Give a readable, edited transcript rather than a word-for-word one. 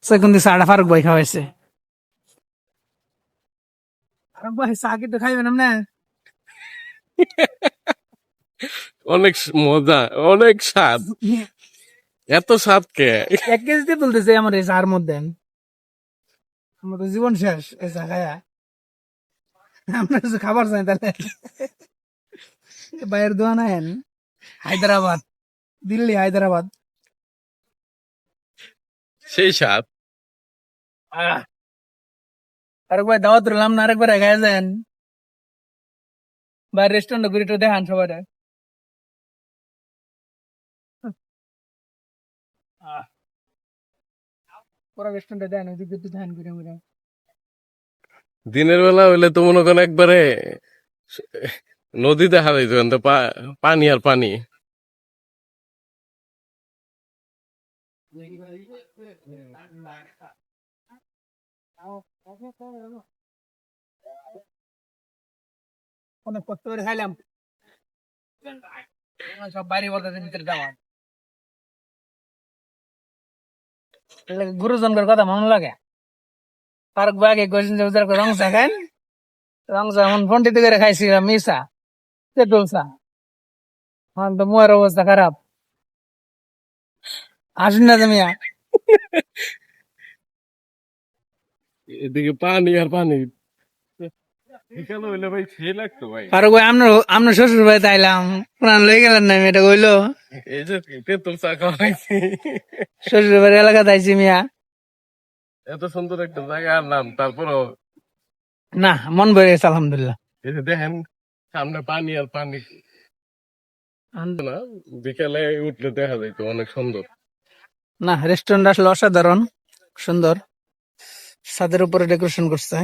সেকুন্দি চাটা ফারুক ভাই খাওয়াইছে। ফারুক ভাই চা কিন্তু খাইবেন না? অনেক মজা, অনেক স্বাদ। এত স্বাদ কে? 1 কেজিতে তুলতেছে আমার এই চার মধ্যে। আমার তো জীবন শেষ এই চা খায়া। আপনার কিছু খাবার চাই তাহলে বাইরের দোকান আয়েন, হায়দ্রাবাদ, দিল্লি, হায়দ্রাবাদ। সেই স্বাদ। ফারুক ভাই দাওয়াত রইলাম না, আরেকবার খাইয়া যান। বাইরের রেস্টুরেন্টে ঘুরে একটু দেখান সবাই। পুরো রেস্টুরেন্টে দেন, ওই দিকে একটু দেখান ঘুরে ঘুরে। দিনের বেলা হইলে তো মনে করেন একবারে নদীতে হারাইতো, তো পানি আর পানি। অনেক কষ্ট করে খাইলাম, সব বাইরে বলতেছে ভিতরে দাওয়াত। গুরুজনদের কথা মনে লাগে। ফারুক ভাই আগে কইছেন যে ওদের রং চা খান, রং চা এখন ফোনটিতে করে খাইছি মিশা তেঁতুল চা। এখন তো মুয়ের অবস্থা খারাপ। আসুন না তুমি। এদিকে পানি আর পানি। এখানে হইলে ভাই সেই লাগতো ভাই। ফারুক ভাই আপনার শ্বশুর ভাই তাইলাম, পুরান লই গেলেন না, এটা কইলো। এই যে তেঁতুল চা খাওয়াইছি। শ্বশুর বাড়ির এলাকা তাইছি মিয়া। এত সুন্দর একটা জায়গার নাম, তারপরও না, মন ভরে গেছে আলহামদুলিল্লাহ। এই যে দেখেন সামনে পানি আর পানি। না, বিকেলে উঠলে দেখা যাইতো অনেক সুন্দর। না, রেস্টুরেন্ট আসলে অসাধারণ সুন্দর, ছাদের উপরে ডেকোরেশন করছে।